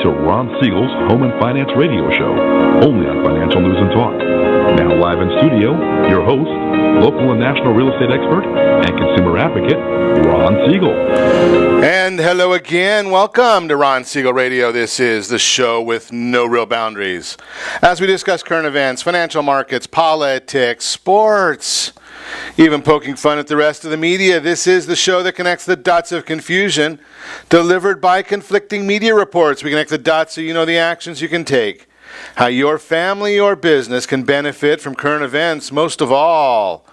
to Ron Siegel's Home and Finance Radio Show, only on Financial News and Talk. Now live in studio, your host, local and national real estate expert and consumer advocate, Ron Siegel. And hello again. Welcome to Ron Siegel Radio. This is the show with no real boundaries. As we discuss current events, financial markets, politics, sports, even poking fun at the rest of the media, this is the show that connects the dots of confusion delivered by conflicting media reports. We connect the dots so you know the actions you can take, how your family or business can benefit from current events. Most of all,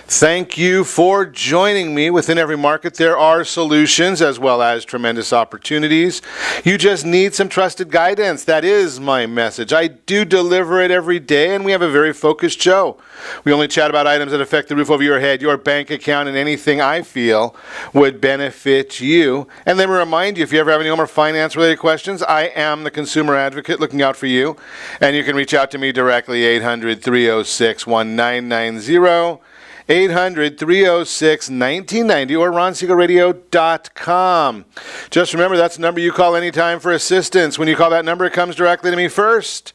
thank you for joining me. Within every market, there are solutions as well as tremendous opportunities. You just need some trusted guidance. That is my message. I do deliver it every day, and we have a very focused show. We only chat about items that affect the roof over your head, your bank account, and anything I feel would benefit you. And let me remind you, if you ever have any home or finance-related questions, I am the consumer advocate looking out for you. And you can reach out to me directly, 800-306-1990. 800-306-1990 or ronsiegelradio.com. Just remember, that's the number you call anytime for assistance. When you call that number, it comes directly to me first.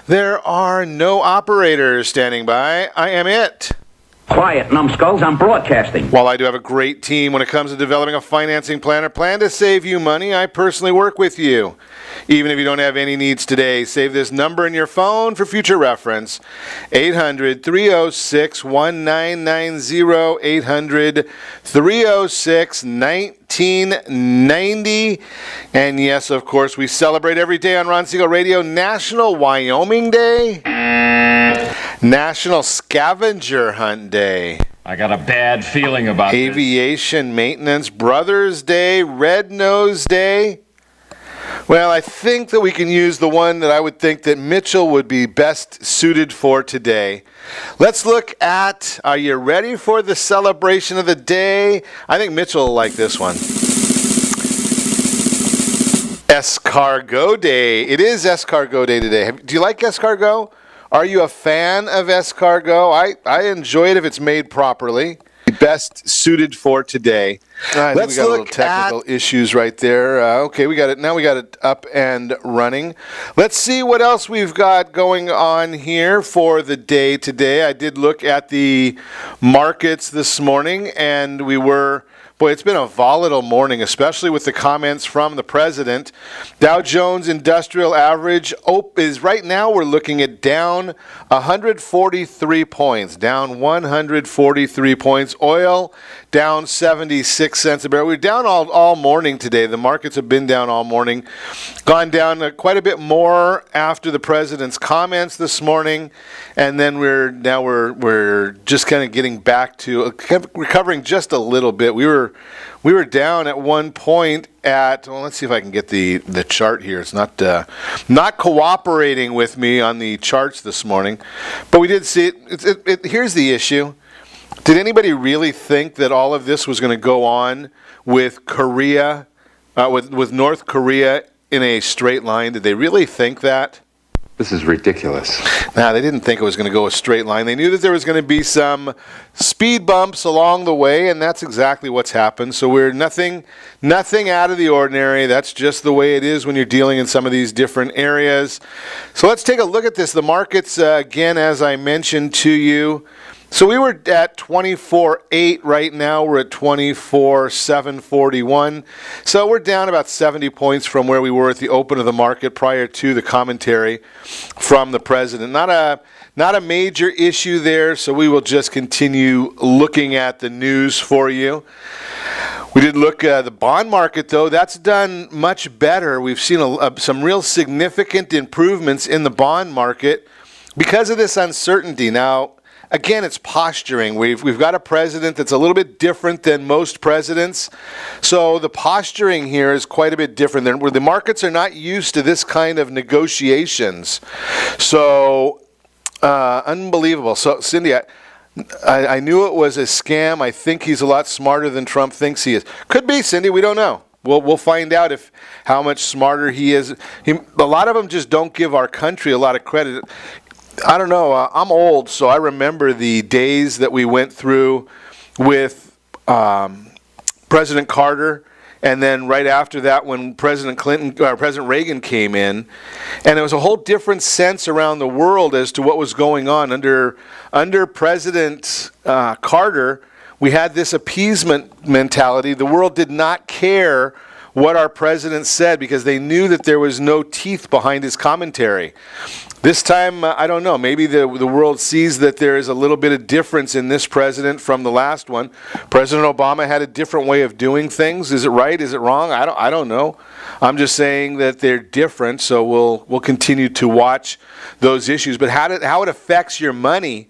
There are no operators standing by. I am it. Quiet, numbskulls, I'm broadcasting. While I do have a great team when it comes to developing a financing plan or plan to save you money, I personally work with you. Even if you don't have any needs today, save this number in your phone for future reference. 800-306-1990, 800-306-1990. And yes, of course, we celebrate every day on Ron Siegel Radio National Wyoming Day, National Scavenger Hunt Day, I got a bad feeling about Aviation Maintenance Brothers Day, Red Nose Day. Well, I think that we can use the one that I would think that Mitchell would be best suited for today. Let's look at, are you ready for the celebration of the day? I think Mitchell will like this one. Escargot Day. It is Escargot Day today. Do you like escargot? Are you a fan of escargot? I enjoy it if it's made properly. Best suited for today. Let's we got look a little technical issues right there. Okay, we got it. Now we got it up and running. Let's see what else we've got going on here for the day today. I did look at the markets this morning, and we were... Boy, it's been a volatile morning, especially with the comments from the president. Dow Jones Industrial Average is right now we're looking at down 143 points, down 143 points. Oil down 76 cents a barrel. We're down all morning today. The markets have been down all morning. Gone down quite a bit more after the president's comments this morning, and then we're just kind of getting back to recovering just a little bit. We were down at one point at, well, let's see if I can get the chart here. It's not cooperating with me on the charts this morning, but we did see it. Here's the issue. Did anybody really think that all of this was going to go on with Korea, with North Korea in a straight line? Did they really think that? This is ridiculous. No, they didn't think it was going to go a straight line. They knew that there was going to be some speed bumps along the way, and that's exactly what's happened. So we're nothing out of the ordinary. That's just the way it is when you're dealing in some of these different areas. So let's take a look at this. The markets, again, as I mentioned to you, so we were at 24.8 right now. We're at 24.741. So we're down about 70 points from where we were at the open of the market prior to the commentary from the president. Not a major issue there, so we will just continue looking at the news for you. We did look at the bond market, though. That's done much better. We've seen some real significant improvements in the bond market because of this uncertainty. Now, again, it's posturing. We've got a president that's a little bit different than most presidents. So the posturing here is quite a bit different. Where the markets are not used to this kind of negotiations. So unbelievable. So Cindy, I knew it was a scam. I think he's a lot smarter than Trump thinks he is. Could be, Cindy. We don't know. We'll find out how much smarter he is. A lot of them just don't give our country a lot of credit. I don't know. I'm old, so I remember the days that we went through with President Carter and then right after that when President Reagan came in, and there was a whole different sense around the world as to what was going on. Under President Carter, we had this appeasement mentality. The world did not care what our president said because they knew that there was no teeth behind his commentary. This time, I don't know, maybe the world sees that there is a little bit of difference in this president from the last one. President Obama had a different way of doing things. Is it right? Is it wrong? I don't know. I'm just saying that they're different, so we'll continue to watch those issues. But how it affects your money,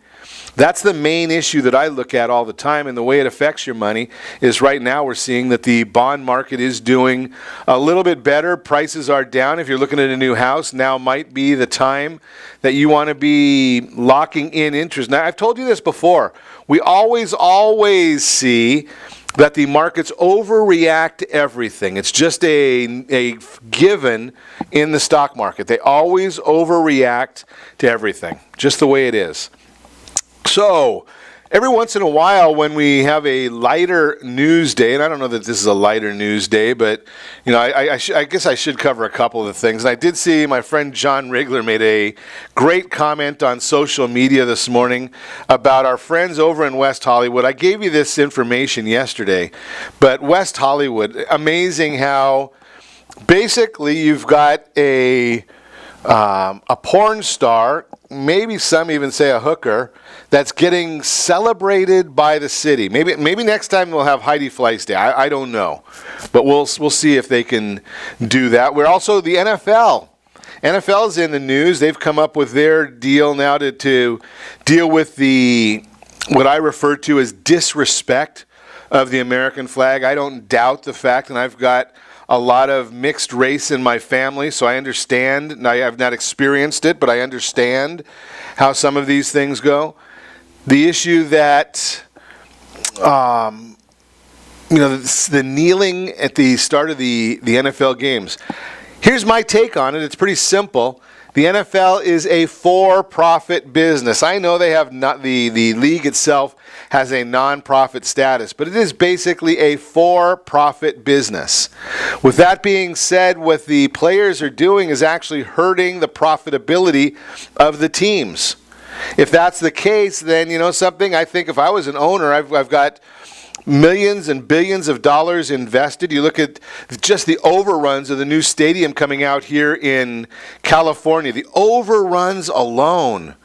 that's the main issue that I look at all the time, and the way it affects your money is right now we're seeing that the bond market is doing a little bit better. Prices are down. If you're looking at a new house, now might be the time that you want to be locking in interest. Now, I've told you this before. We always see that the markets overreact to everything. It's just a given in the stock market. They always overreact to everything, just the way it is. So, every once in a while when we have a lighter news day, and I don't know that this is a lighter news day, but you know, I guess I should cover a couple of the things. And I did see my friend John Rigler made a great comment on social media this morning about our friends over in West Hollywood. I gave you this information yesterday, but West Hollywood, amazing how basically you've got a porn star, maybe some even say a hooker, that's getting celebrated by the city. Maybe next time we'll have Heidi Fleiss Day. I don't know, but we'll see if they can do that. We're also the NFL. NFL's in the news. They've come up with their deal now to deal with what I refer to as disrespect of the American flag. I don't doubt the fact, and I've got a lot of mixed race in my family, so I understand. And I have not experienced it, but I understand how some of these things go. The issue that, the kneeling at the start of the NFL games. Here's my take on it. It's pretty simple. The NFL is a for-profit business. I know they have not the league itself has a non-profit status, but it is basically a for-profit business. With that being said, what the players are doing is actually hurting the profitability of the teams. If that's the case, then you know something. I think if I was an owner, I've got millions and billions of dollars invested. You look at just the overruns of the new stadium coming out here in California. The overruns alone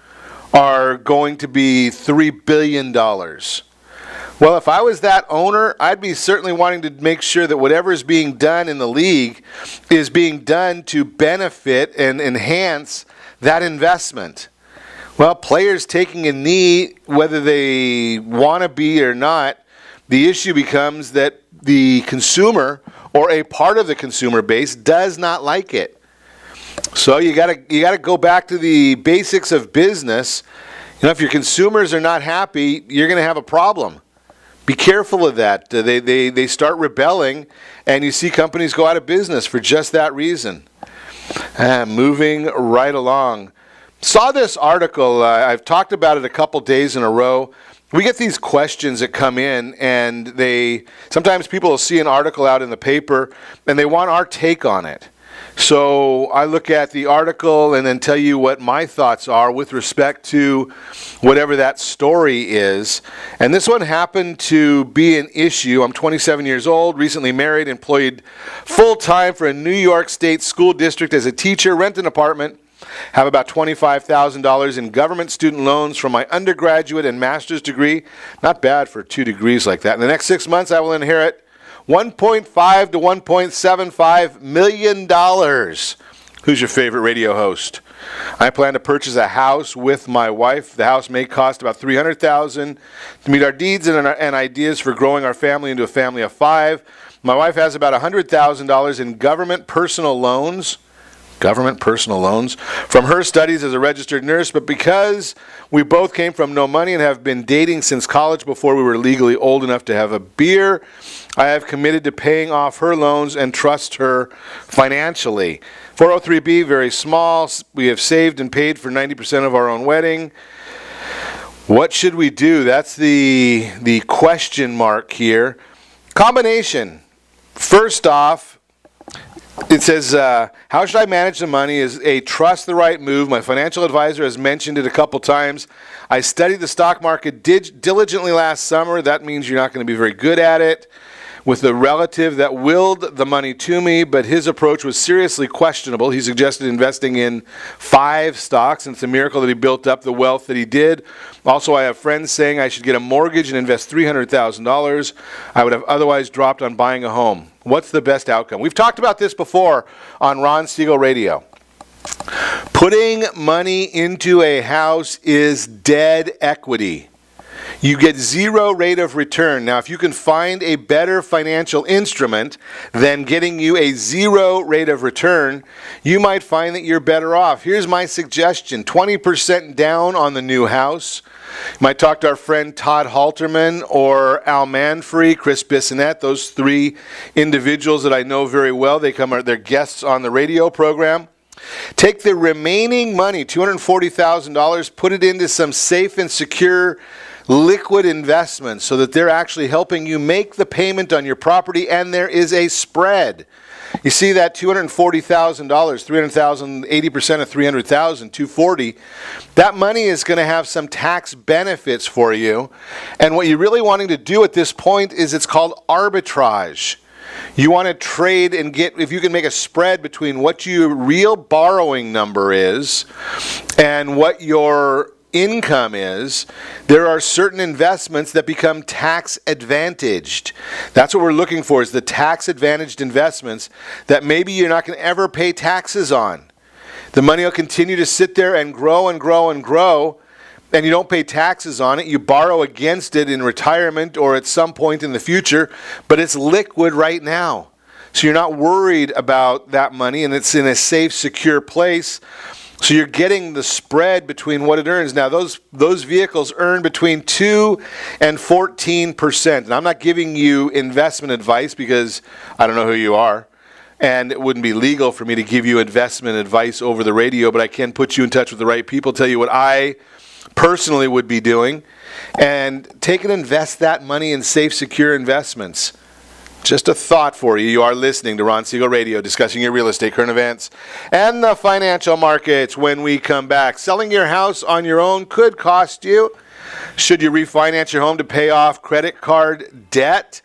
are going to be $3 billion. Well, if I was that owner, I'd be certainly wanting to make sure that whatever is being done in the league is being done to benefit and enhance that investment. Well, players taking a knee, whether they want to be or not, the issue becomes that the consumer or a part of the consumer base does not like it. So you got to go back to the basics of business. You know, if your consumers are not happy, you're going to have a problem. Be careful of that. They start rebelling, and you see companies go out of business for just that reason. Moving right along. Saw this article. I've talked about it a couple days in a row. We get these questions that come in, and sometimes people will see an article out in the paper, and they want our take on it. So I look at the article and then tell you what my thoughts are with respect to whatever that story is. And this one happened to be an issue. I'm 27 years old, recently married, employed full-time for a New York State school district as a teacher, rent an apartment, have about $25,000 in government student loans from my undergraduate and master's degree. Not bad for 2 degrees like that. In the next 6 months, I will inherit $1.5 to $1.75 million. Who's your favorite radio host? I plan to purchase a house with my wife. The house may cost about $300,000 to meet our needs and ideas for growing our family into a family of 5. My wife has about $100,000 in government personal loans from her studies as a registered nurse, but because we both came from no money and have been dating since college before we were legally old enough to have a beer, I have committed to paying off her loans and trust her financially. 403B, very small. We have saved and paid for 90% of our own wedding. What should we do? That's the question mark here. Combination. First off, it says, how should I manage the money? Is a trust the right move? My financial advisor has mentioned it a couple times. I studied the stock market diligently last summer. That means you're not going to be very good at it. With a relative that willed the money to me, but his approach was seriously questionable. He suggested investing in 5 stocks, and it's a miracle that he built up the wealth that he did. Also, I have friends saying I should get a mortgage and invest $300,000 I would have otherwise dropped on buying a home. What's the best outcome? We've talked about this before on Ron Siegel Radio. Putting money into a house is dead equity. You get 0 rate of return. Now, if you can find a better financial instrument than getting you a 0 rate of return, you might find that you're better off. Here's my suggestion, 20% down on the new house. You might talk to our friend Todd Halterman or Al Manfrey, Chris Bissonette, those 3 individuals that I know very well. They're guests on the radio program. Take the remaining money, $240,000, put it into some safe and secure liquid investments so that they're actually helping you make the payment on your property, and there is a spread. You see that $240,000, $300,000, 80% of $300,000, $240,000. That money is going to have some tax benefits for you. And what you're really wanting to do at this point is it's called arbitrage. You want to trade and get, if you can make a spread between what your real borrowing number is and what your income is, there are certain investments that become tax advantaged. That's what we're looking for, is the tax advantaged investments that maybe you're not going to ever pay taxes on. The money will continue to sit there and grow and grow and grow, and you don't pay taxes on it. You borrow against it in retirement or at some point in the future, but it's liquid right now. So you're not worried about that money, and it's in a safe, secure place. So you're getting the spread between what it earns. Now, those vehicles earn between 2 and 14%. And I'm not giving you investment advice because I don't know who you are. And it wouldn't be legal for me to give you investment advice over the radio, but I can put you in touch with the right people, tell you what I personally would be doing, and take and invest that money in safe, secure investments. Just a thought for you. You are listening to Ron Siegel Radio, discussing your real estate, current events, and the financial markets. When we come back, selling your house on your own could cost you. Should you refinance your home to pay off credit card debt?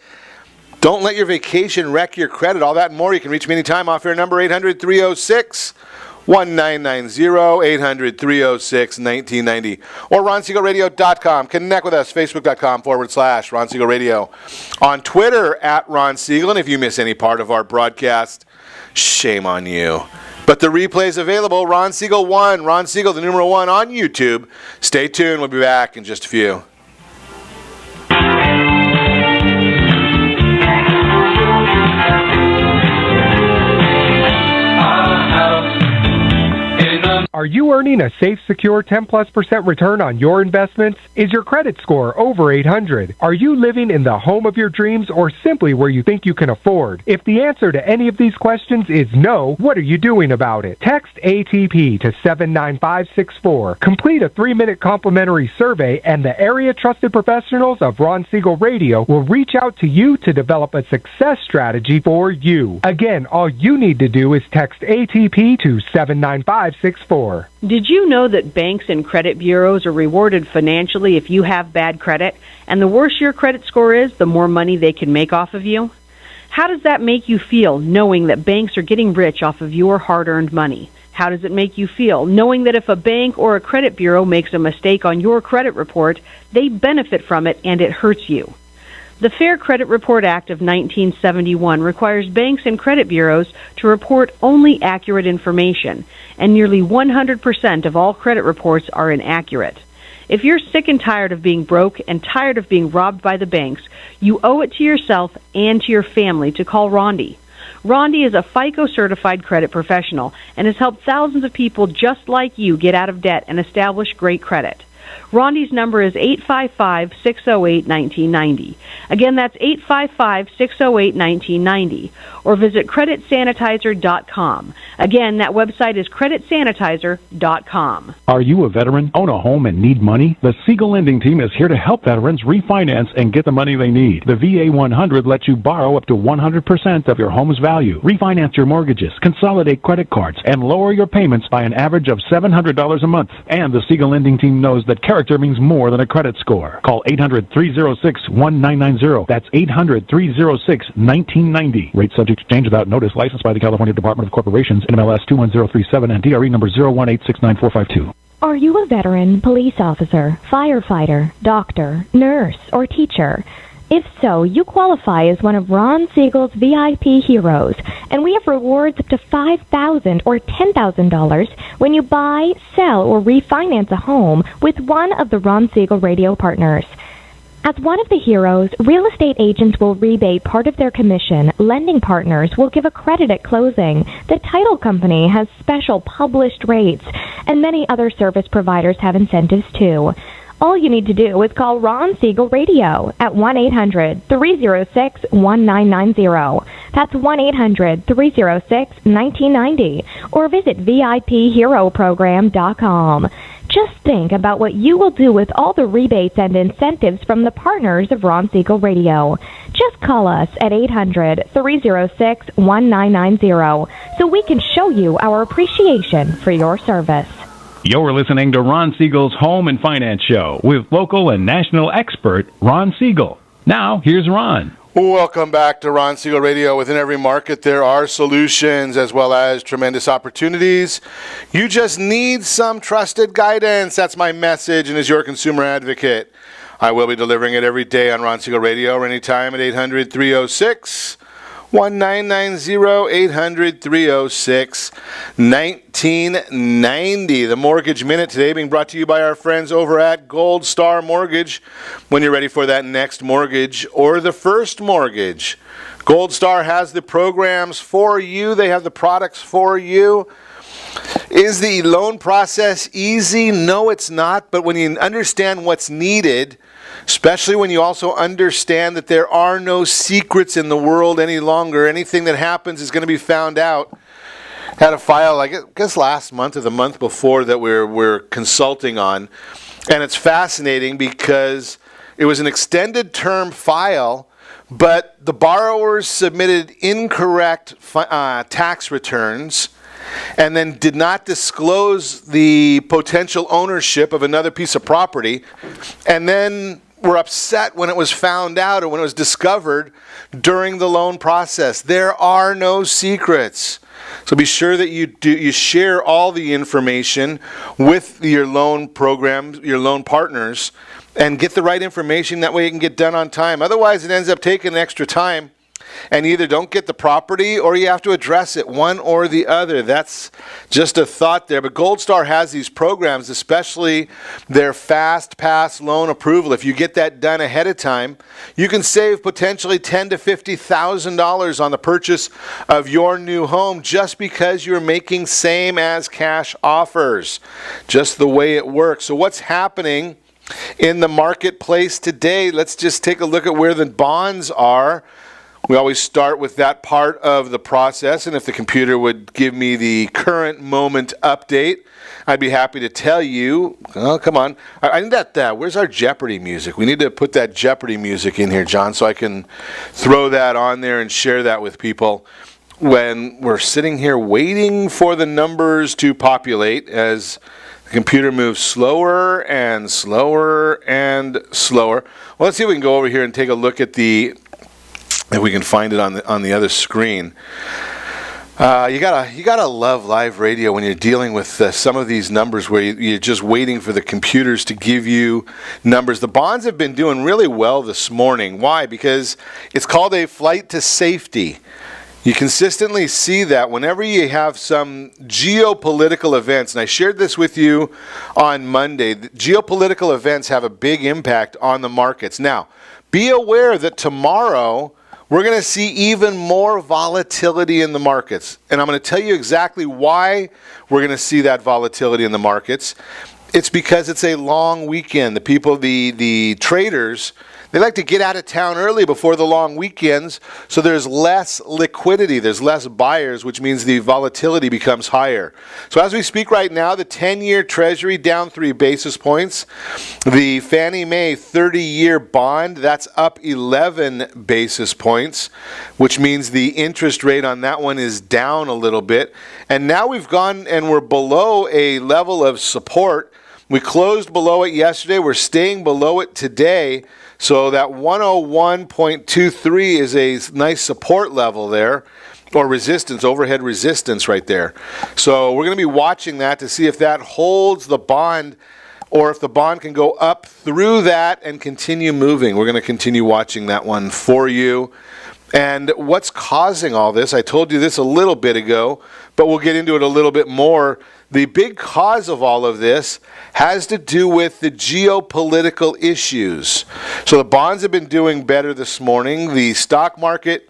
Don't let your vacation wreck your credit. All that and more. You can reach me anytime. Off air number 800-306-1990, 800-306-1990, or RonSiegelRadio.com. Connect with us, Facebook.com/Ron Siegel Radio. On Twitter, @Ron Siegel. And if you miss any part of our broadcast, shame on you. But the replay is available. Ron Siegel 1, Ron Siegel, the numeral 1 on YouTube. Stay tuned. We'll be back in just a few. Are you earning a safe, secure 10+% return on your investments? Is your credit score over 800? Are you living in the home of your dreams or simply where you think you can afford? If the answer to any of these questions is no, what are you doing about it? Text ATP to 79564. Complete a 3-minute complimentary survey, and the area trusted professionals of Ron Siegel Radio will reach out to you to develop a success strategy for you. Again, all you need to do is text ATP to 79564. Did you know that banks and credit bureaus are rewarded financially if you have bad credit? And the worse your credit score is, the more money they can make off of you? How does that make you feel, knowing that banks are getting rich off of your hard-earned money? How does it make you feel, knowing that if a bank or a credit bureau makes a mistake on your credit report, they benefit from it and it hurts you? The Fair Credit Report Act of 1971 requires banks and credit bureaus to report only accurate information, and nearly 100% of all credit reports are inaccurate. If you're sick and tired of being broke and tired of being robbed by the banks, you owe it to yourself and to your family to call Rondi. Rondi is a FICO-certified credit professional and has helped thousands of people just like you get out of debt and establish great credit. Rondi's number is 855-608-1990. Again, that's 855-608-1990. Or visit creditsanitizer.com. Again, that website is creditsanitizer.com. Are you a veteran, own a home, and need money? The Siegel lending team is here to help veterans refinance and get the money they need. The VA 100 lets you borrow up to 100% of your home's value, refinance your mortgages, consolidate credit cards, and lower your payments by an average of $700 a month. And the Siegel lending team knows that character means more than a credit score. Call 800-306-1990. That's 800-306-1990. Rate subject to change without notice. Licensed by the California Department of Corporations, NMLS 21037, and DRE number 018694552. Are you a veteran, police officer, firefighter, doctor, nurse, or teacher? If so, you qualify as one of Ron Siegel's VIP heroes, and we have rewards up to $5,000 or $10,000 when you buy, sell, or refinance a home with one of the Ron Siegel radio partners. As one of the heroes, real estate agents will rebate part of their commission. Lending partners will give a credit at closing. The title company has special published rates, and many other service providers have incentives too. All you need to do is call Ron Siegel Radio at 1-800-306-1990. That's 1-800-306-1990. Or visit VIPHeroProgram.com. Just think about what you will do with all the rebates and incentives from the partners of Ron Siegel Radio. Just call us at 800-306-1990 so we can show you our appreciation for your service. You're listening to Ron Siegel's Home and Finance Show with local and national expert Ron Siegel. Now, here's Ron. Welcome back to Ron Siegel Radio. Within every market, there are solutions as well as tremendous opportunities. You just need some trusted guidance. That's my message, and as your consumer advocate, I will be delivering it every day on Ron Siegel Radio or anytime at 800-306-1990, 800-306-1990. The Mortgage Minute today being brought to you by our friends over at Gold Star Mortgage. When you're ready for that next mortgage or the first mortgage, Gold Star has the programs for you. They have the products for you. Is the loan process easy? No, it's not. But when you understand what's needed, especially when you also understand that there are no secrets in the world any longer, anything that happens is going to be found out. Had a file, I guess last month or the month before that we're consulting on, and it's fascinating because it was an extended term file, but the borrowers submitted incorrect tax returns and then did not disclose the potential ownership of another piece of property, and then were upset when it was found out or when it was discovered during the loan process. There are no secrets. So be sure that you share all the information with your loan programs, your loan partners, and get the right information. That way it can get done on time. Otherwise, it ends up taking extra time, and you either don't get the property or you have to address it, one or the other. That's just a thought there. But Gold Star has these programs, especially their Fast Pass loan approval. If you get that done ahead of time, you can save potentially $10,000 to $50,000 on the purchase of your new home just because you're making same as cash offers. Just the way it works. So what's happening in the marketplace today? Let's just take a look at where the bonds are. We always start with that part of the process, and if the computer would give me the current moment update, I'd be happy to tell you. Oh, come on. I need that. Where's our Jeopardy music? We need to put that Jeopardy music in here, John, so I can throw that on there and share that with people when we're sitting here waiting for the numbers to populate as the computer moves slower and slower and slower. Well, let's see if we can go over here and take a look at if we can find it on the other screen. You gotta love live radio when you're dealing with some of these numbers where you're just waiting for the computers to give you numbers. The bonds have been doing really well this morning. Why? Because it's called a flight to safety. You consistently see that whenever you have some geopolitical events, and I shared this with you on Monday, geopolitical events have a big impact on the markets. Now, be aware that tomorrow we're going to see even more volatility in the markets. And I'm going to tell you exactly why we're going to see that volatility in the markets. It's because it's a long weekend. The people, the traders, they like to get out of town early before the long weekends, so there's less liquidity, there's less buyers, which means the volatility becomes higher. So as we speak right now, the 10-year Treasury down 3 basis points. The Fannie Mae 30-year bond, that's up 11 basis points, which means the interest rate on that one is down a little bit. And now we've gone and we're below a level of support. We closed below it yesterday. We're staying below it today. So that 101.23 is a nice support level there, or resistance, overhead resistance right there. So we're going to be watching that to see if that holds the bond, or if the bond can go up through that and continue moving. We're going to continue watching that one for you. And what's causing all this? I told you this a little bit ago, but we'll get into it a little bit more. The big cause of all of this has to do with the geopolitical issues. So the bonds have been doing better this morning. The stock market,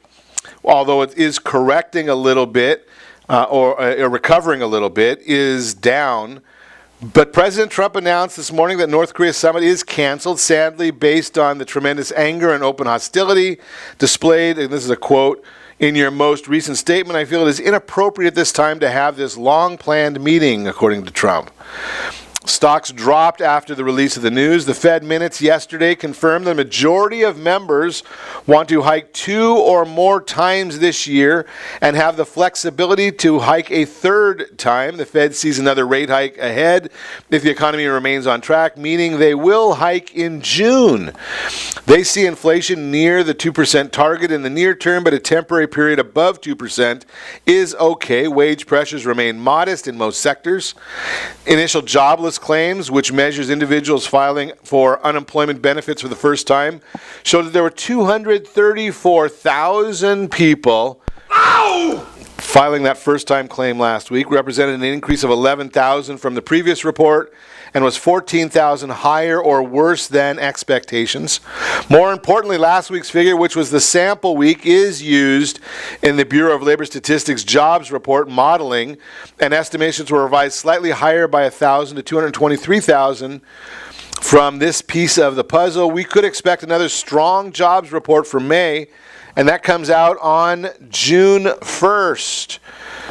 although it is correcting a little bit, or recovering a little bit, is down. But President Trump announced this morning that North Korea summit is canceled, sadly, based on the tremendous anger and open hostility displayed, and this is a quote, "In your most recent statement, I feel it is inappropriate at this time to have this long-planned meeting," according to Trump. Stocks dropped after the release of the news. The Fed minutes yesterday confirmed the majority of members want to hike 2 or more times this year and have the flexibility to hike a third time. The Fed sees another rate hike ahead if the economy remains on track, meaning they will hike in June. They see inflation near the 2% target in the near term, but a temporary period above 2% is okay. Wage pressures remain modest in most sectors. Initial jobless claims, which measures individuals filing for unemployment benefits for the first time, showed that there were 234,000 people filing that first-time claim last week, represented an increase of 11,000 from the previous report, and was 14,000 higher or worse than expectations. More importantly, last week's figure, which was the sample week, is used in the Bureau of Labor Statistics jobs report modeling, and estimations were revised slightly higher by 1,000 to 223,000. From this piece of the puzzle, we could expect another strong jobs report for May, and that comes out on June 1st.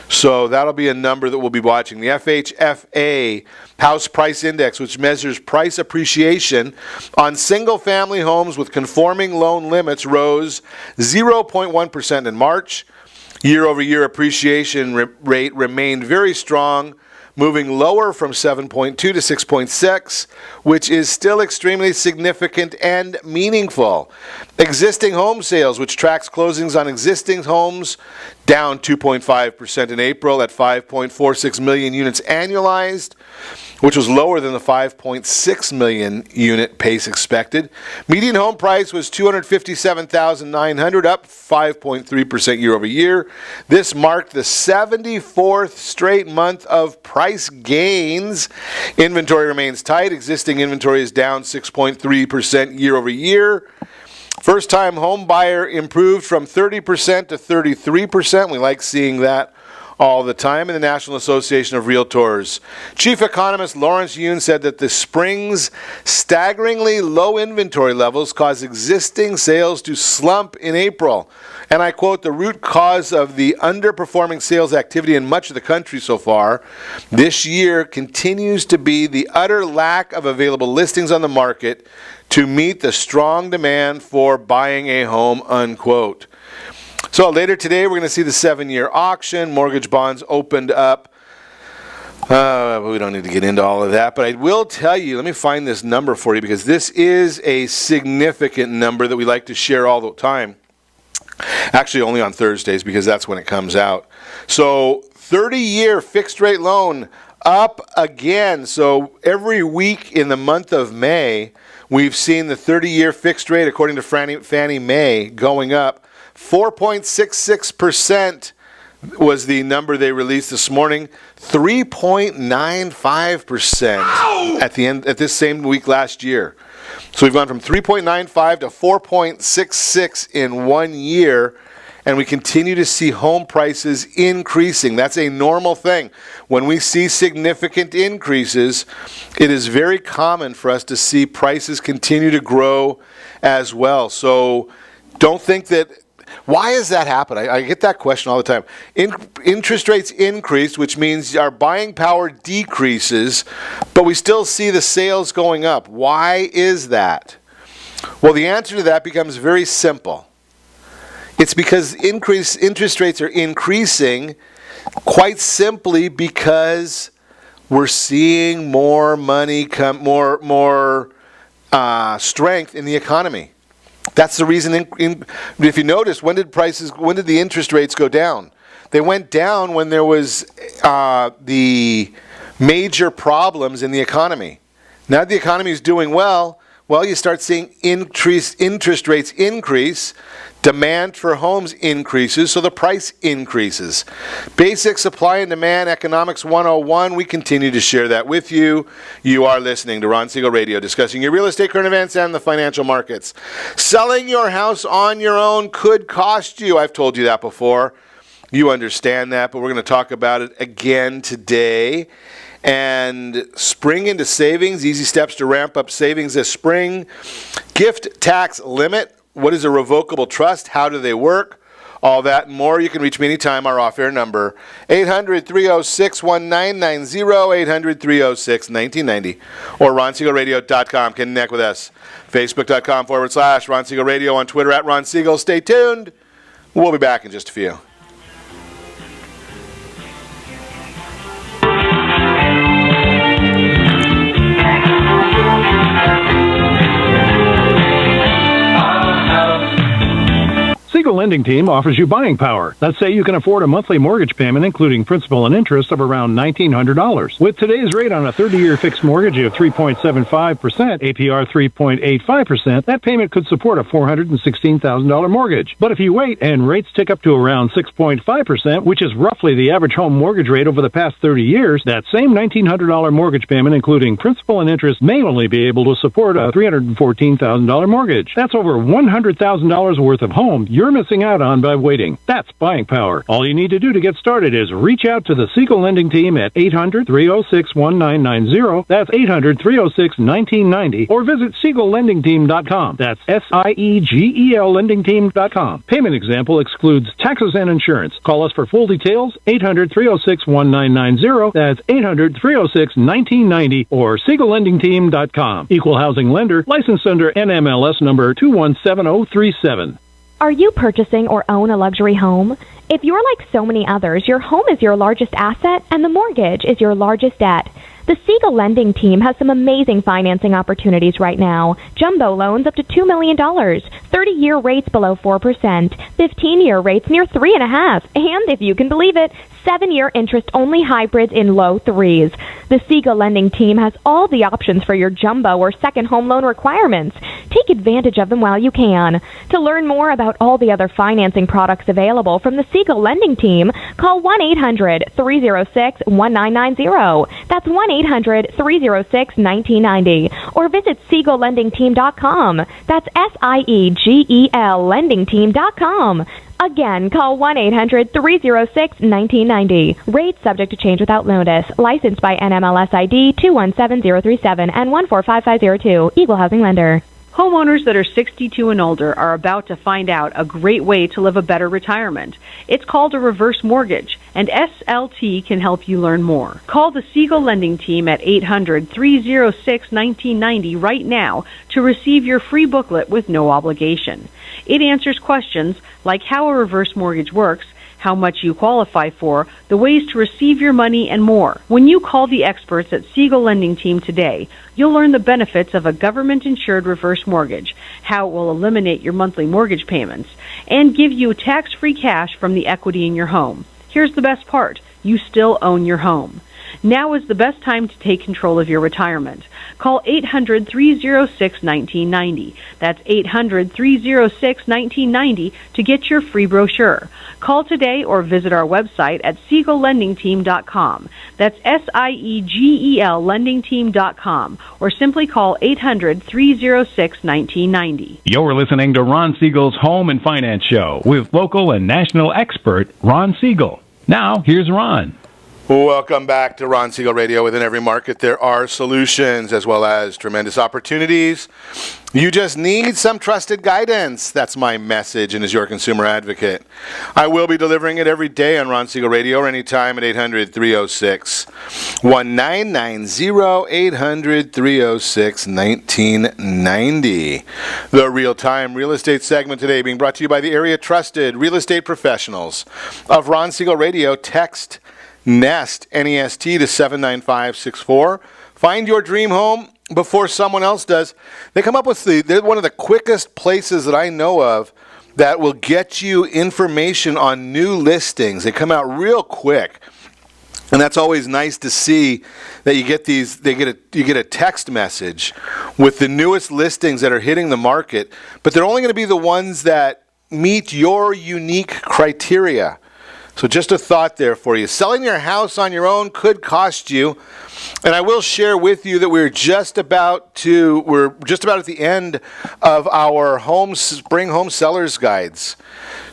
So that'll be a number that we'll be watching. The FHFA House Price Index, which measures price appreciation on single-family homes with conforming loan limits, rose 0.1% in March. Year-over-year appreciation rate remained very strong, moving lower from 7.2 to 6.6, which is still extremely significant and meaningful. Existing home sales, which tracks closings on existing homes, down 2.5% in April at 5.46 million units annualized, which was lower than the 5.6 million unit pace expected. Median home price was $257,900, up 5.3% year over year. This marked the 74th straight month of price gains. Inventory remains tight. Existing inventory is down 6.3% year over year. First-time home buyer improved from 30% to 33%. We like seeing that all the time in the National Association of Realtors. Chief economist Lawrence Yun said that the spring's staggeringly low inventory levels caused existing sales to slump in April. And I quote, "The root cause of the underperforming sales activity in much of the country so far this year continues to be the utter lack of available listings on the market to meet the strong demand for buying a home," unquote. So later today, we're going to see the 7-year auction. Mortgage bonds opened up. We don't need to get into all of that, but I will tell you, let me find this number for you, because this is a significant number that we like to share all the time. Actually, only on Thursdays, because that's when it comes out. So 30-year fixed rate loan up again. So every week in the month of May, we've seen the 30-year fixed rate, according to Fannie Mae, going up. 4.66% was the number they released this morning. 3.95% at this same week last year. So we've gone from 3.95 to 4.66 in 1 year. and we continue to see home prices increasing. That's a normal thing. When we see significant increases, it is very common for us to see prices continue to grow as well. So don't think that. Why does that happen? I get that question all the time. Interest rates increase, which means our buying power decreases, but we still see the sales going up. Why is that? Well, the answer to that becomes very simple. It's because interest rates are increasing quite simply because we're seeing more money come, more strength in the economy. That's the reason. If you notice, when did the interest rates go down? They went down when there was the major problems in the economy. Now the economy is doing well. Well, you start seeing interest rates increase, demand for homes increases, so the price increases. Basic supply and demand economics 101, we continue to share that with you. You are listening to Ron Siegel Radio, discussing your real estate current events and the financial markets. Selling your house on your own could cost you. I've told you that before. You understand that, but we're going to talk about it again today. And spring into savings, easy steps to ramp up savings this spring. Gift tax limit, what is a revocable trust? How do they work? All that and more. You can reach me anytime. Our off-air number, 800-306-1990, 800-306-1990, or RonSiegelRadio.com. Connect with us. Facebook.com/Ron Siegel Radio, on Twitter @Ron Siegel. Stay tuned. We'll be back in just a few. Siegel Lending Team offers you buying power. Let's say you can afford a monthly mortgage payment, including principal and interest, of around $1,900. With today's rate on a 30-year fixed mortgage of 3.75%, APR 3.85%, that payment could support a $416,000 mortgage. But if you wait and rates tick up to around 6.5%, which is roughly the average home mortgage rate over the past 30 years, that same $1,900 mortgage payment, including principal and interest, may only be able to support a $314,000 mortgage. That's over $100,000 worth of home you're missing out on by waiting. That's buying power. All you need to do to get started is reach out to the Siegel Lending Team at 800-306-1990. That's 800-306-1990. Or visit SiegelLendingTeam.com. That's SIEGEL LendingTeam.com. Payment example excludes taxes and insurance. Call us for full details, 800-306-1990. That's 800-306-1990 or SiegelLendingTeam.com. Equal housing lender, licensed under NMLS number 217037. Are you purchasing or own a luxury home? If you're like so many others, your home is your largest asset and the mortgage is your largest debt. The Siegel Lending Team has some amazing financing opportunities right now. Jumbo loans up to $2 million, 30-year rates below 4%, 15-year rates near 3.5%, and if you can believe it, 7-year interest-only hybrids in low 3s. The Siegel Lending Team has all the options for your jumbo or second home loan requirements. Take advantage of them while you can. To learn more about all the other financing products available from the Siegel Lending Team, call 1-800-306-1990. That's 1-800-306-1990. Or visit SiegelLendingTeam.com. That's SIEGEL LendingTeam.com. Again, call 1-800-306-1990. Rates subject to change without notice. Licensed by NMLS ID 217037 and 145502. Equal housing lender. Homeowners that are 62 and older are about to find out a great way to live a better retirement. It's called a reverse mortgage, and SLT can help you learn more. Call the Siegel Lending Team at 800-306-1990 right now to receive your free booklet with no obligation. It answers questions like how a reverse mortgage works, how much you qualify for, the ways to receive your money, and more. When you call the experts at Siegel Lending Team today, you'll learn the benefits of a government-insured reverse mortgage, how it will eliminate your monthly mortgage payments, and give you tax-free cash from the equity in your home. Here's the best part. You still own your home. Now is the best time to take control of your retirement. Call 800-306-1990. That's 800-306-1990 to get your free brochure. Call today or visit our website at SiegelLendingTeam.com. That's SIEGEL LendingTeam.com, or simply call 800-306-1990. You're listening to Ron Siegel's Home and Finance Show with local and national expert Ron Siegel. Now, here's Ron. Welcome back to Ron Siegel Radio. Within every market, there are solutions as well as tremendous opportunities. You just need some trusted guidance. That's my message, and as your consumer advocate, I will be delivering it every day on Ron Siegel Radio or anytime at 800-306-1990, 800-306-1990. The real-time real estate segment today being brought to you by the area trusted real estate professionals of Ron Siegel Radio. Text NEST, N-E-S-T, to 79564. Find your dream home before someone else does. They come up with they're one of the quickest places that I know of that will get you information on new listings. They come out real quick. And that's always nice to see that you get you get a text message with the newest listings that are hitting the market, but they're only going to be the ones that meet your unique criteria. So just a thought there for you. Selling your house on your own could cost you. And I will share with you that we're just about at the end of our spring home sellers guides.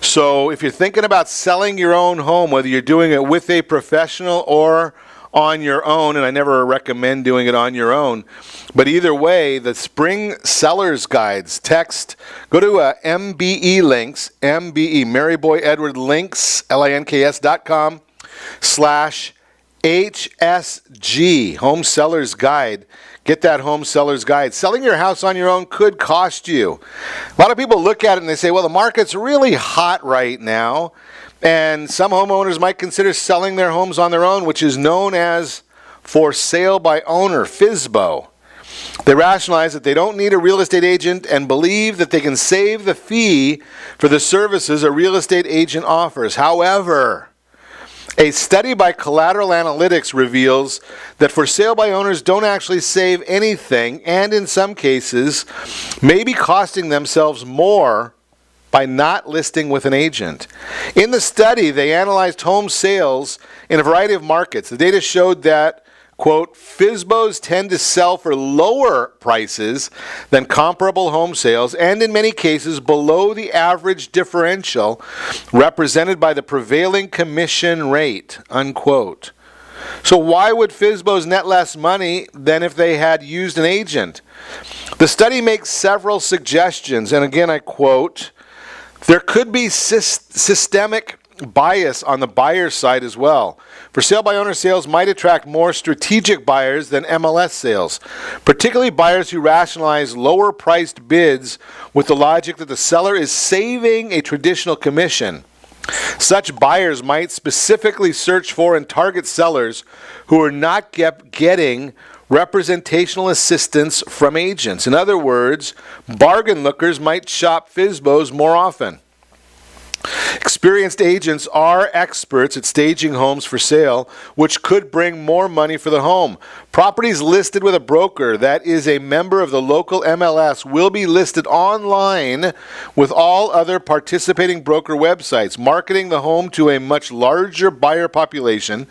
So if you're thinking about selling your own home, whether you're doing it with a professional or on your own, and I never recommend doing it on your own, but either way, the spring sellers guides, go to MBE links, MBE, Mary Boy Edward links, links.com/HSG, home sellers guide. Get that home seller's guide. Selling your house on your own could cost you. A lot of people look at it and they say, well, the market's really hot right now. And some homeowners might consider selling their homes on their own, which is known as for sale by owner, FSBO. They rationalize that they don't need a real estate agent and believe that they can save the fee for the services a real estate agent offers. However, a study by Collateral Analytics reveals that for sale by owners don't actually save anything, and in some cases may be costing themselves more by not listing with an agent. In the study, they analyzed home sales in a variety of markets. The data showed that, quote, FSBOs tend to sell for lower prices than comparable home sales, and in many cases below the average differential represented by the prevailing commission rate, unquote. So why would FSBOs net less money than if they had used an agent? The study makes several suggestions, and again I quote, there could be systemic bias on the buyer's side as well. For sale by owner sales might attract more strategic buyers than MLS sales, particularly buyers who rationalize lower priced bids with the logic that the seller is saving a traditional commission. Such buyers might specifically search for and target sellers who are not getting representational assistance from agents. In other words, bargain lookers might shop FSBOs more often. Experienced agents are experts at staging homes for sale, which could bring more money for the home. Properties listed with a broker that is a member of the local MLS will be listed online with all other participating broker websites, marketing the home to a much larger buyer population.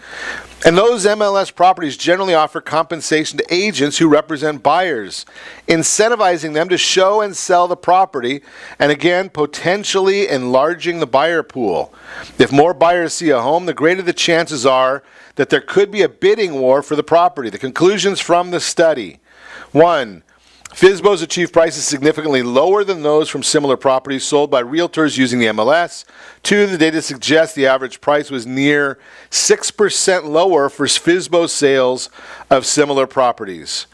And those MLS properties generally offer compensation to agents who represent buyers, incentivizing them to show and sell the property, and again, potentially enlarging the buyer pool. If more buyers see a home, the greater the chances are that there could be a bidding war for the property. The conclusions from the study. 1. FSBOs achieve prices significantly lower than those from similar properties sold by realtors using the MLS. 2. The data suggests the average price was near 6% lower for FSBO sales of similar properties.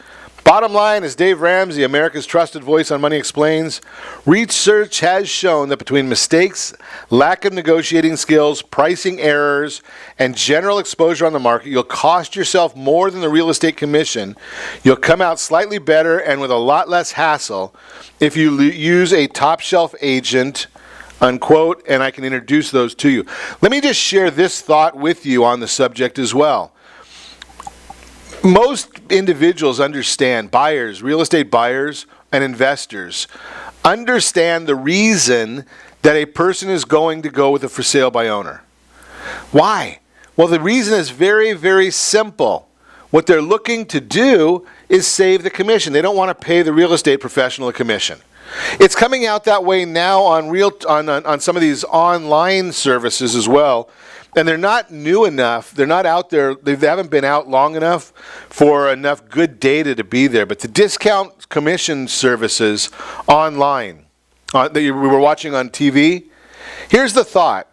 Bottom line, as Dave Ramsey, America's trusted voice on Money Explains, research has shown that between mistakes, lack of negotiating skills, pricing errors, and general exposure on the market, you'll cost yourself more than the real estate commission. You'll come out slightly better and with a lot less hassle if you use a top-shelf agent, unquote, and I can introduce those to you. Let me just share this thought with you on the subject as well. Most individuals understand, buyers, real estate buyers and investors, understand the reason that a person is going to go with a for sale by owner. Why? Well, the reason is very, very simple. What they're looking to do is save the commission. They don't want to pay the real estate professional a commission. It's coming out that way now on some of these online services as well. And they're not new enough. They're not out there. They haven't been out long enough for enough good data to be there. But the discount commission services online that we were watching on TV, here's the thought.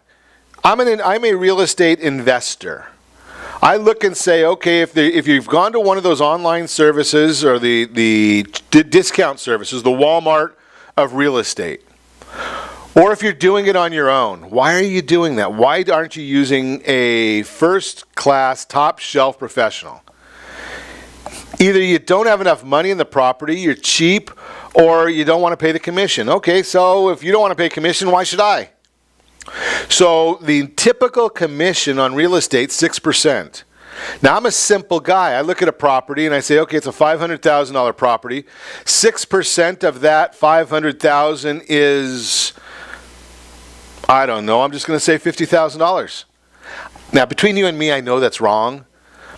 I'm a real estate investor. I look and say, okay, if you've gone to one of those online services or the discount services, the Walmart of real estate, or if you're doing it on your own, why are you doing that? Why aren't you using a first-class, top-shelf professional? Either you don't have enough money in the property, you're cheap, or you don't want to pay the commission. Okay, so if you don't want to pay commission, why should I? So the typical commission on real estate, 6%. Now, I'm a simple guy. I look at a property and I say, okay, it's a $500,000 property. 6% of that $500,000 is, I don't know, I'm just going to say $50,000. Now, between you and me, I know that's wrong,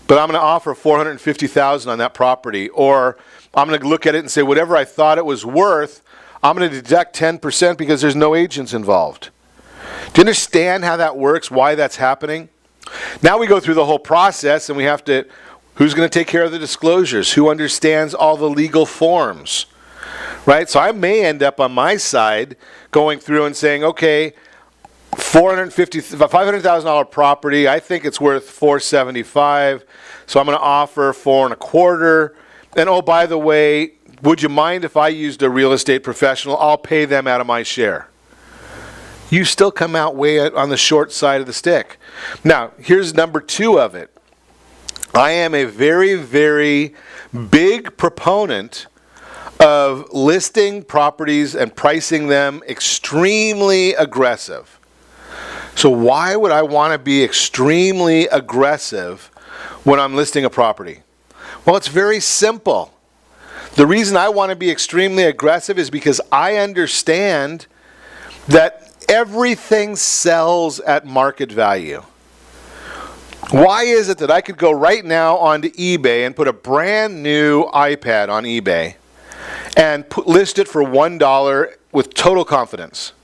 but I'm going to offer $450,000 on that property, or I'm going to look at it and say whatever I thought it was worth, I'm going to deduct 10% because there's no agents involved. Do you understand how that works, why that's happening? Now we go through the whole process and we have to, who's going to take care of the disclosures? Who understands all the legal forms? Right? So I may end up on my side going through and saying, okay, $500,000 property, I think it's worth $475,000, so I'm going to offer $425,000. And oh, by the way, would you mind if I used a real estate professional? I'll pay them out of my share. You still come out way on the short side of the stick. Now, here's number 2 of it. I am a very, very big proponent of listing properties and pricing them extremely aggressive. So why would I want to be extremely aggressive when I'm listing a property? Well, it's very simple. The reason I want to be extremely aggressive is because I understand that everything sells at market value. Why is it that I could go right now onto eBay and put a brand new iPad on eBay and list it for $1 with total confidence?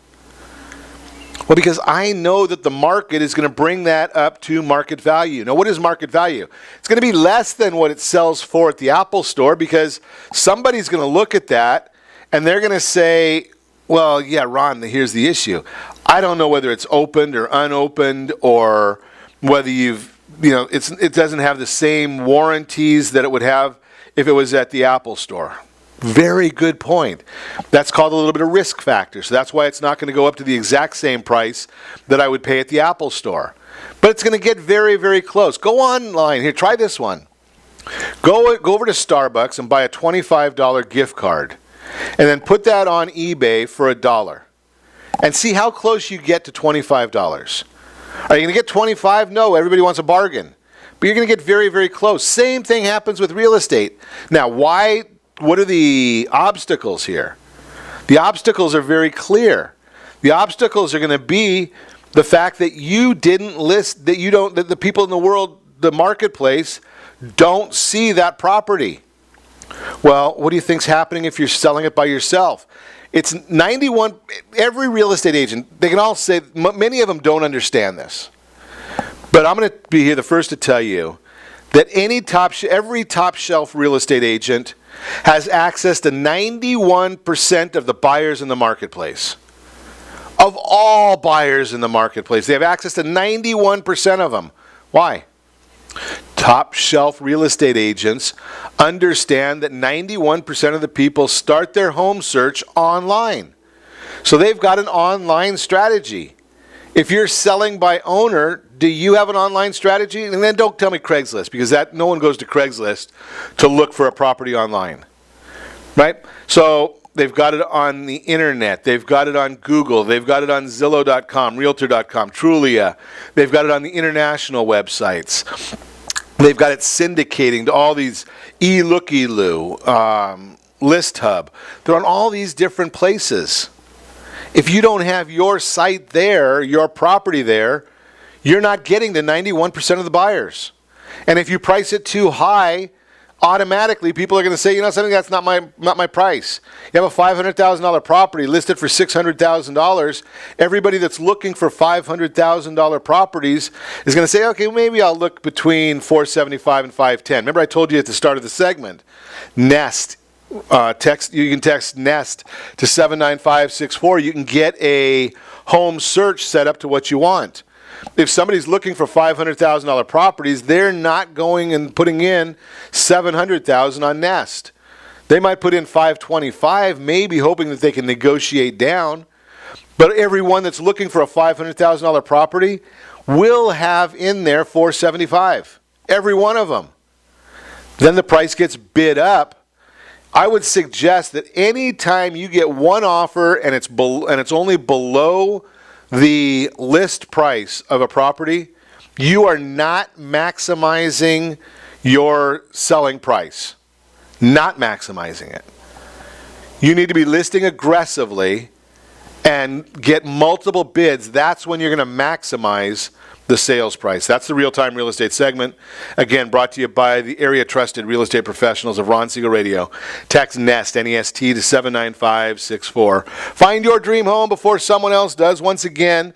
Well, because I know that the market is going to bring that up to market value. Now, what is market value? It's going to be less than what it sells for at the Apple Store, because somebody's going to look at that and they're going to say, well, yeah, Ron, here's the issue. I don't know whether it's opened or unopened, or whether it doesn't have the same warranties that it would have if it was at the Apple Store. Very good point. That's called a little bit of risk factor. So that's why it's not going to go up to the exact same price that I would pay at the Apple Store. But it's going to get very, very close. Go online. Here, try this one. Go over to Starbucks and buy a $25 gift card. And then put that on eBay for $1. And see how close you get to $25. Are you going to get 25? No, everybody wants a bargain. But you're going to get very, very close. Same thing happens with real estate. Now, what are the obstacles here? The obstacles are very clear. The obstacles are going to be the fact that you didn't list, that the people in the world, the marketplace, don't see that property. Well, what do you think's happening if you're selling it by yourself? It's 91, every real estate agent, they can all say, many of them don't understand this. But I'm going to be here the first to tell you that every top shelf real estate agent has access to 91% of the buyers in the marketplace. Of all buyers in the marketplace, they have access to 91% of them. Why? Top shelf real estate agents understand that 91% of the people start their home search online. So they've got an online strategy. If you're selling by owner, do you have an online strategy? And then don't tell me Craigslist, because no one goes to Craigslist to look for a property online. Right? So they've got it on the internet. They've got it on Google. They've got it on Zillow.com, Realtor.com, Trulia. They've got it on the international websites. They've got it syndicating to all these eLooky-loo, List Hub. They're on all these different places. If you don't have your site there, your property there, you're not getting to 91% of the buyers. And if you price it too high, automatically people are going to say, something that's not my price. You have a $500,000 property listed for $600,000. Everybody that's looking for $500,000 properties is going to say, okay, maybe I'll look between $475 and $510. Remember I told you at the start of the segment, Nest. You can text NEST to 79564. You can get a home search set up to what you want. If somebody's looking for $500,000 properties, they're not going and putting in $700,000 on Nest. They might put in $525, maybe hoping that they can negotiate down. But everyone that's looking for a $500,000 property will have in there $475. Every one of them. Then the price gets bid up. I would suggest that any time you get one offer and it's only below the list price of a property, you are not maximizing your selling price. Not maximizing it. You need to be listing aggressively and get multiple bids. That's when you're going to maximize the sales price. That's the Real-Time Real Estate segment. Again, brought to you by the area-trusted real estate professionals of Ron Siegel Radio. Text NEST, N-E-S-T, to 79564. Find your dream home before someone else does. Once again,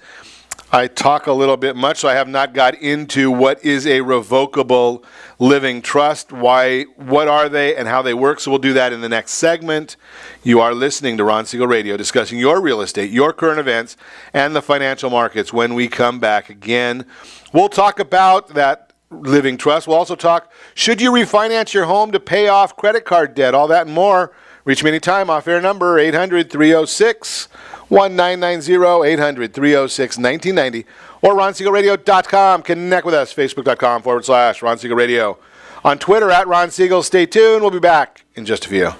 I talk a little bit much, so I have not got into what is a revocable living trust, what are they, and how they work. So we'll do that in the next segment. You are listening to Ron Siegel Radio, discussing your real estate, your current events, and the financial markets. When we come back again, we'll talk about that living trust. We'll also talk, should you refinance your home to pay off credit card debt? All that and more. Reach me anytime. Off-air number, 800-306-1990, 800-306-1990, or RonSiegelRadio.com. Connect with us, Facebook.com/Ron Siegel Radio. On Twitter, at Ron Siegel. Stay tuned. We'll be back in just a few.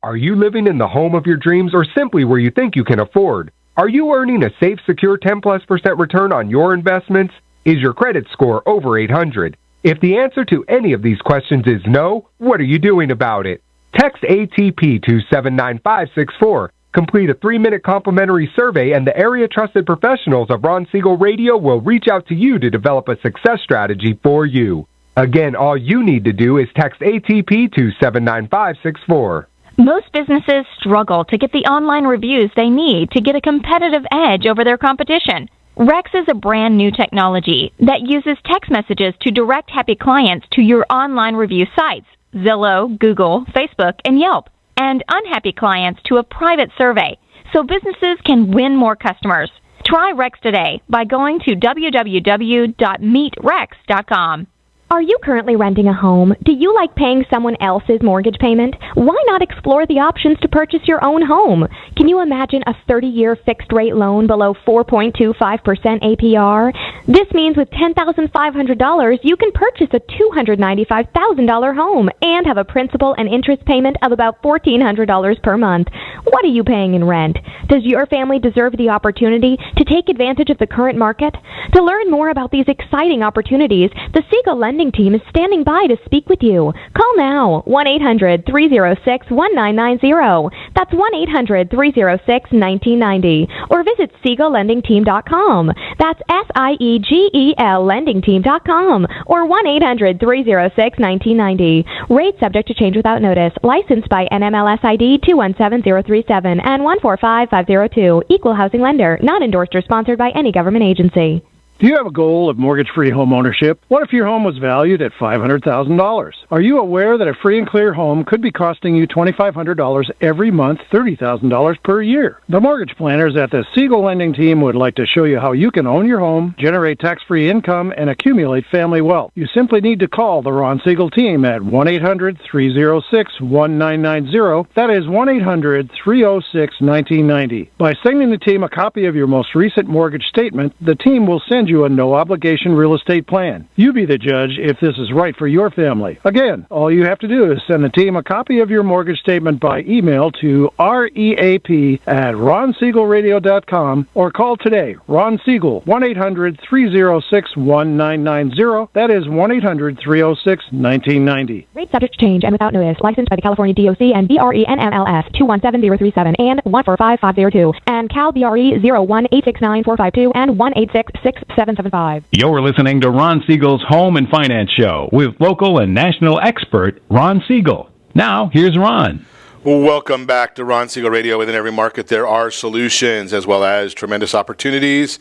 Are you living in the home of your dreams or simply where you think you can afford? Are you earning a safe, secure 10+% return on your investments? Is your credit score over 800? If the answer to any of these questions is no, what are you doing about it? Text ATP to 79564. Complete a 3-minute complimentary survey, and the area-trusted professionals of Ron Siegel Radio will reach out to you to develop a success strategy for you. Again, all you need to do is text ATP to 79564. Most businesses struggle to get the online reviews they need to get a competitive edge over their competition. Rex is a brand new technology that uses text messages to direct happy clients to your online review sites, Zillow, Google, Facebook, and Yelp, and unhappy clients to a private survey, so businesses can win more customers. Try Rex today by going to www.meetrex.com. Are you currently renting a home? Do you like paying someone else's mortgage payment? Why not explore the options to purchase your own home? Can you imagine a 30-year fixed-rate loan below 4.25% APR? This means with $10,500, you can purchase a $295,000 home and have a principal and interest payment of about $1,400 per month. What are you paying in rent? Does your family deserve the opportunity to take advantage of the current market? To learn more about these exciting opportunities, the Siegel Lending Team is standing by to speak with you. Call now, 1-800-306-1990. That's 1-800-306-1990. Or visit SiegelLendingTeam.com. That's SIEGEL LendingTeam.com. Or 1-800-306-1990. Rate subject to change without notice. Licensed by NMLS ID 217037 and 145502. Equal housing lender. Not endorsed or sponsored by any government agency. Do you have a goal of mortgage-free home ownership? What if your home was valued at $500,000? Are you aware that a free and clear home could be costing you $2,500 every month, $30,000 per year? The mortgage planners at the Siegel Lending Team would like to show you how you can own your home, generate tax-free income, and accumulate family wealth. You simply need to call the Ron Siegel Team at 1-800-306-1990. That is 1-800-306-1990. By sending the team a copy of your most recent mortgage statement, the team will send you you a no-obligation real estate plan. You be the judge if this is right for your family. Again, all you have to do is send the team a copy of your mortgage statement by email to reap@ronsiegelradio.com or call today. Ron Siegel, 1-800-306-1990. That is 1-800-306-1990. Rate subject to change and without notice. Licensed by the California DOC and BRENMLS 217037 and 145502 and Cal BRE 01869452 and 1866775. You're listening to Ron Siegel's Home and Finance Show with local and national expert Ron Siegel. Now, here's Ron. Welcome back to Ron Siegel Radio. Within every market, there are solutions as well as tremendous opportunities.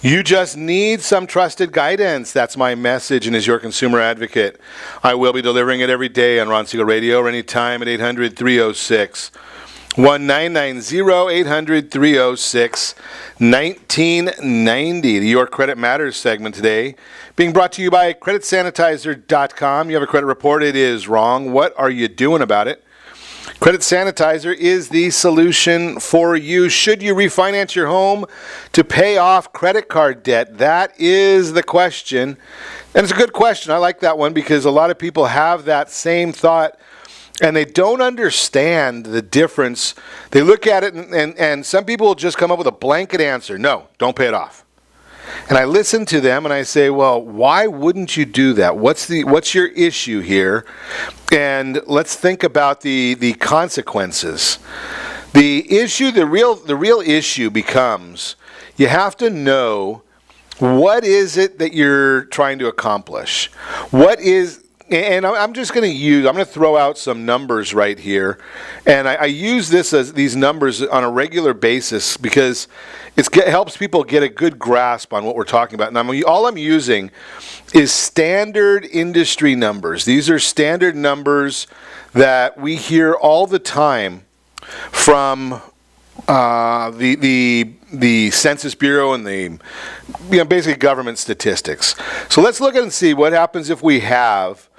You just need some trusted guidance. That's my message, and as your consumer advocate, I will be delivering it every day on Ron Siegel Radio or anytime at 800-306-1990, 800-306-1990. The Your Credit Matters segment today being brought to you by CreditSanitizer.com. You have a credit report, it is wrong. What are you doing about it? Credit Sanitizer is the solution for you. Should you refinance your home to pay off credit card debt? That is the question. And it's a good question. I like that one because a lot of people have that same thought and they don't understand the difference. They look at it and some people will just come up with a blanket answer. No, don't pay it off. And I listen to them and I say, well, why wouldn't you do that? What's your issue here? And let's think about the consequences. The real issue becomes you have to know what is it that you're trying to accomplish. And I'm just going to throw out some numbers right here. And I use these numbers on a regular basis because it helps people get a good grasp on what we're talking about. And all I'm using is standard industry numbers. These are standard numbers that we hear all the time from the Census Bureau and basically government statistics. So let's look and see what happens if we have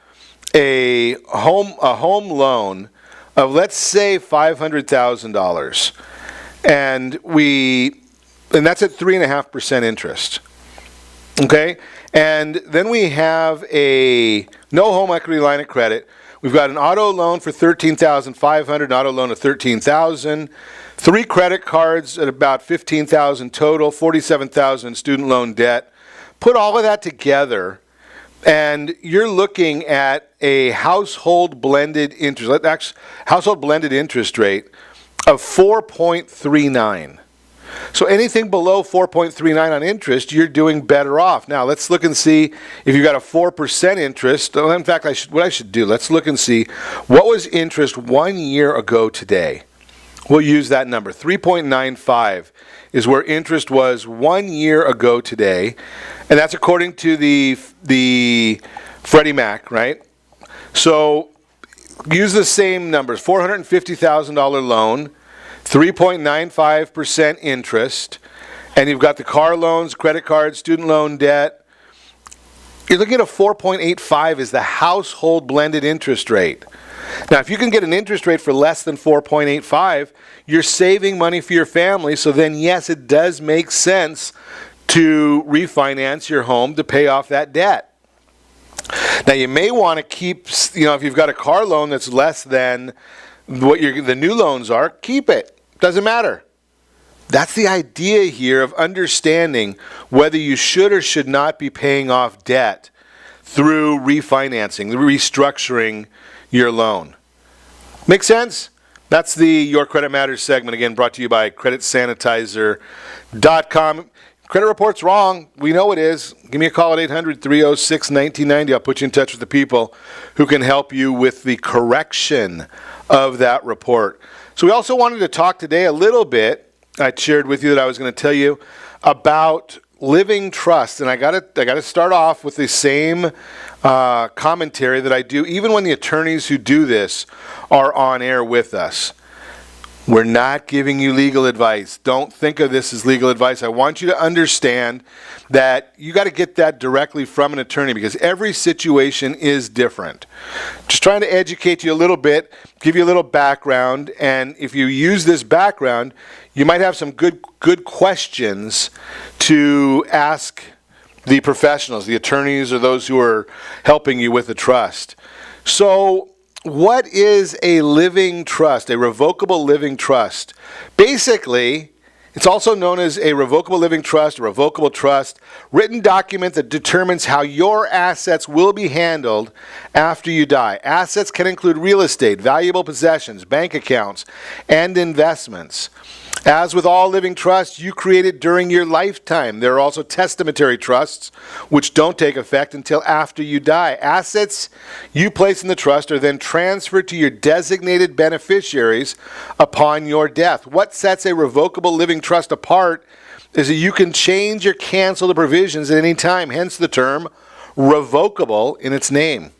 a home loan of, let's say, $500,000, and that's at 3.5% interest. Okay, and then we have a no home equity line of credit. We've got an auto loan for $13,500, an auto loan of $13,000, 3 credit cards at about $15,000 total, $47,000 student loan debt. Put all of that together, and you're looking at a household blended interest rate of 4.39. So anything below 4.39 on interest, you're doing better off. Now let's look and see if you've got a 4% interest. In fact, let's look and see what was interest 1 year ago today. We'll use that number. 3.95 is where interest was 1 year ago today. And that's according to the Freddie Mac, right? So use the same numbers. $450,000 loan, 3.95% interest, and you've got the car loans, credit cards, student loan debt. You're looking at a 4.85 is the household blended interest rate. Now, if you can get an interest rate for less than 4.85, you're saving money for your family. So then, yes, it does make sense to refinance your home to pay off that debt. Now, you may want to keep, if you've got a car loan that's less than what the new loans are, keep it. Doesn't matter. That's the idea here of understanding whether you should or should not be paying off debt through refinancing, restructuring your loan. Make sense? That's the Your Credit Matters segment, again, brought to you by CreditSanitizer.com. Credit report's wrong. We know it is. Give me a call at 800-306-1990. I'll put you in touch with the people who can help you with the correction of that report. So we also wanted to talk today a little bit. I shared with you that I was going to tell you about living trust, and I got to start off with the same commentary that I do even when the attorneys who do this are on air with us. We're not giving you legal advice. Don't think of this as legal advice. I want you to understand that you got to get that directly from an attorney because every situation is different. Just trying to educate you a little bit, give you a little background, and if you use this background, you might have some good questions to ask the professionals, the attorneys, or those who are helping you with the trust. So, what is a living trust, a revocable living trust? Basically, it's also known as a revocable living trust, a revocable trust, written document that determines how your assets will be handled after you die. Assets can include real estate, valuable possessions, bank accounts, and investments. As with all living trusts, you create it during your lifetime. There are also testamentary trusts, which don't take effect until after you die. Assets you place in the trust are then transferred to your designated beneficiaries upon your death. What sets a revocable living trust apart is that you can change or cancel the provisions at any time, hence the term revocable in its name.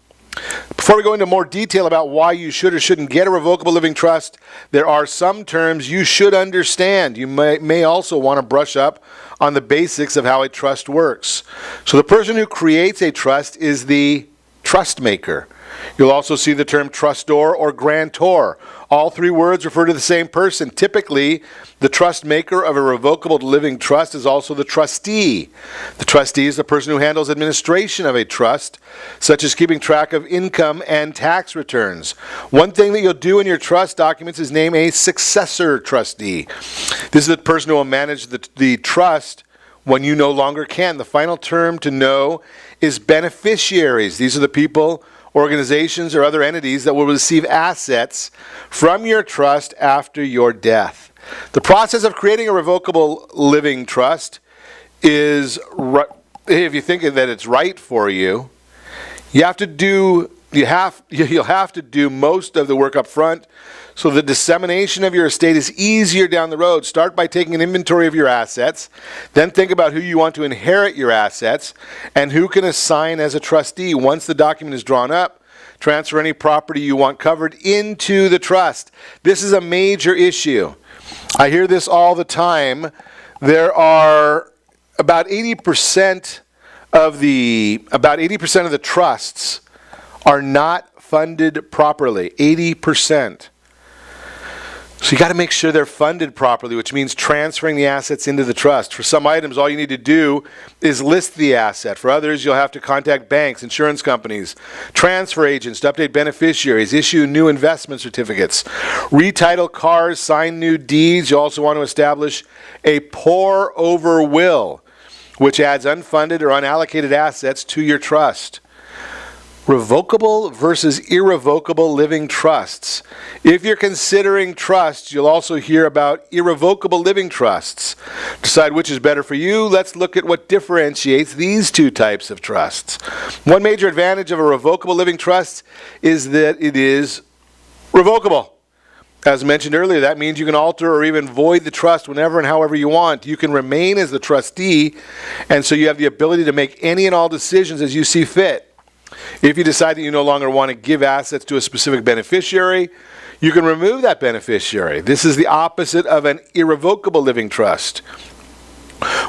Before we go into more detail about why you should or shouldn't get a revocable living trust, there are some terms you should understand. You may also want to brush up on the basics of how a trust works. So the person who creates a trust is the trust maker. You'll also see the term trustor or grantor. All three words refer to the same person. Typically, the trust maker of a revocable living trust is also the trustee. The trustee is the person who handles administration of a trust, such as keeping track of income and tax returns. One thing that you'll do in your trust documents is name a successor trustee. This is the person who will manage the trust when you no longer can. The final term to know is beneficiaries. These are the people, organizations, or other entities that will receive assets from your trust after your death. The process of creating a revocable living trust is, if you think that it's right for you, you'll have to do most of the work up front, so the dissemination of your estate is easier down the road. Start by taking an inventory of your assets, then think about who you want to inherit your assets and who can assign as a trustee. Once the document is drawn up, transfer any property you want covered into the trust. This is a major issue. I hear this all the time. There are about 80% of the trusts are not funded properly. 80%. So you got to make sure they're funded properly, which means transferring the assets into the trust. For some items, all you need to do is list the asset. For others, you'll have to contact banks, insurance companies, transfer agents to update beneficiaries, issue new investment certificates, retitle cars, sign new deeds. You also want to establish a pour-over will, which adds unfunded or unallocated assets to your trust. Revocable versus irrevocable living trusts. If you're considering trusts, you'll also hear about irrevocable living trusts. Decide which is better for you. Let's look at what differentiates these two types of trusts. One major advantage of a revocable living trust is that it is revocable. As mentioned earlier, that means you can alter or even void the trust whenever and however you want. You can remain as the trustee, and so you have the ability to make any and all decisions as you see fit. If you decide that you no longer want to give assets to a specific beneficiary, you can remove that beneficiary. This is the opposite of an irrevocable living trust.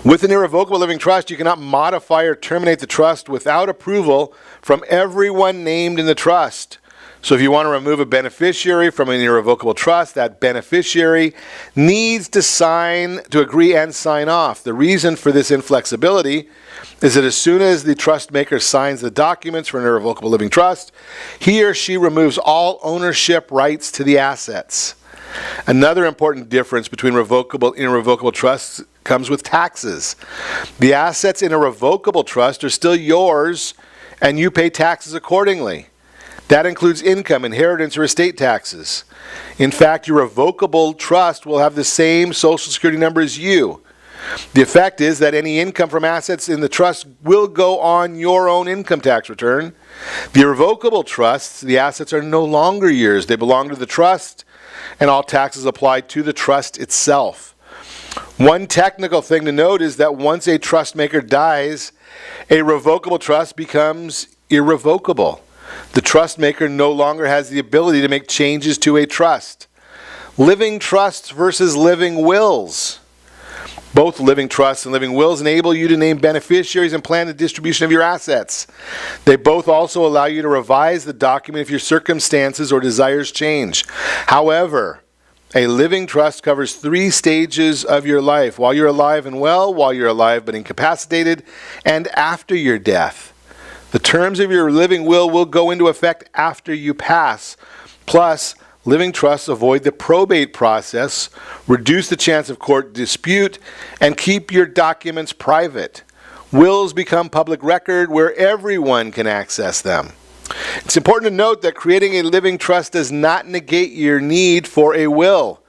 With an irrevocable living trust, you cannot modify or terminate the trust without approval from everyone named in the trust. So if you want to remove a beneficiary from an irrevocable trust, that beneficiary needs to agree and sign off. The reason for this inflexibility is that as soon as the trust maker signs the documents for an irrevocable living trust, he or she removes all ownership rights to the assets. Another important difference between revocable and irrevocable trusts comes with taxes. The assets in a revocable trust are still yours, and you pay taxes accordingly. That includes income, inheritance, or estate taxes. In fact, your revocable trust will have the same Social Security number as you. The effect is that any income from assets in the trust will go on your own income tax return. The irrevocable trusts, the assets are no longer yours. They belong to the trust, and all taxes apply to the trust itself. One technical thing to note is that once a trust maker dies, a revocable trust becomes irrevocable. The trust maker no longer has the ability to make changes to a trust. Living trusts versus living wills. Both living trusts and living wills enable you to name beneficiaries and plan the distribution of your assets. They both also allow you to revise the document if your circumstances or desires change. However, A living trust covers 3 stages of your life: while you're alive and well, while you're alive but incapacitated, and after your death. The terms of your living will go into effect after you pass. Plus, living trusts avoid the probate process, reduce the chance of court dispute, and keep your documents private. Wills become public record where everyone can access them. It's important to note that creating a living trust does not negate your need for a will.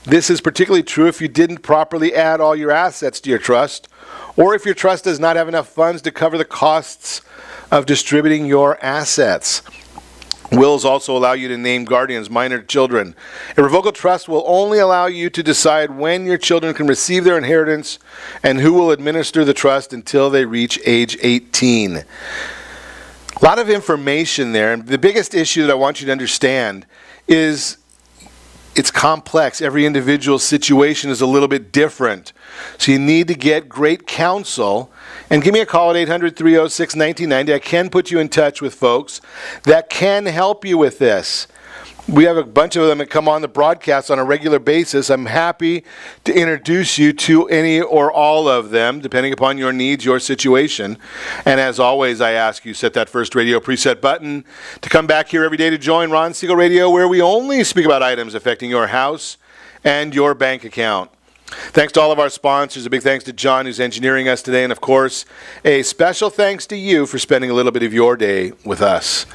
This is particularly true if you didn't properly add all your assets to your trust, or if your trust does not have enough funds to cover the costs of distributing your assets. Wills also allow you to name guardians, minor children. A revocable trust will only allow you to decide when your children can receive their inheritance and who will administer the trust until they reach age 18. A lot of information there, and the biggest issue that I want you to understand is it's complex. Every individual situation is a little bit different. So you need to get great counsel, and give me a call at 800-306-1990. I can put you in touch with folks that can help you with this. We have a bunch of them that come on the broadcast on a regular basis. I'm happy to introduce you to any or all of them, depending upon your needs, your situation. And as always, I ask you, set that first radio preset button to come back here every day to join Ron Siegel Radio, where we only speak about items affecting your house and your bank account. Thanks to all of our sponsors. A big thanks to John, who's engineering us today. And, of course, a special thanks to you for spending a little bit of your day with us.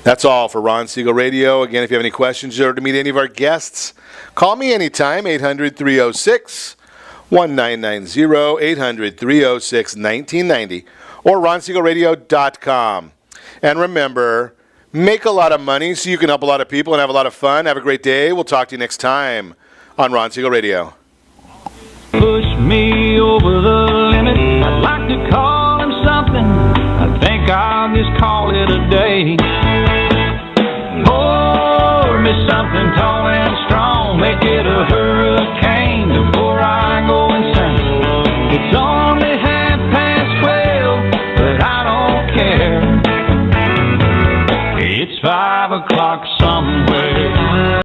That's all for Ron Siegel Radio. Again, if you have any questions or to meet any of our guests, call me anytime, 800-306-1990, 800-306-1990, or ronsiegelradio.com. And remember, make a lot of money so you can help a lot of people and have a lot of fun. Have a great day. We'll talk to you next time on Ron Siegel Radio. Push me over the limit. I'd like to call him something. I think I'll just call it a day. Pour me something tall and strong. Make it a hurricane before I go insane. It's only 12:30, but I don't care. It's 5 o'clock somewhere.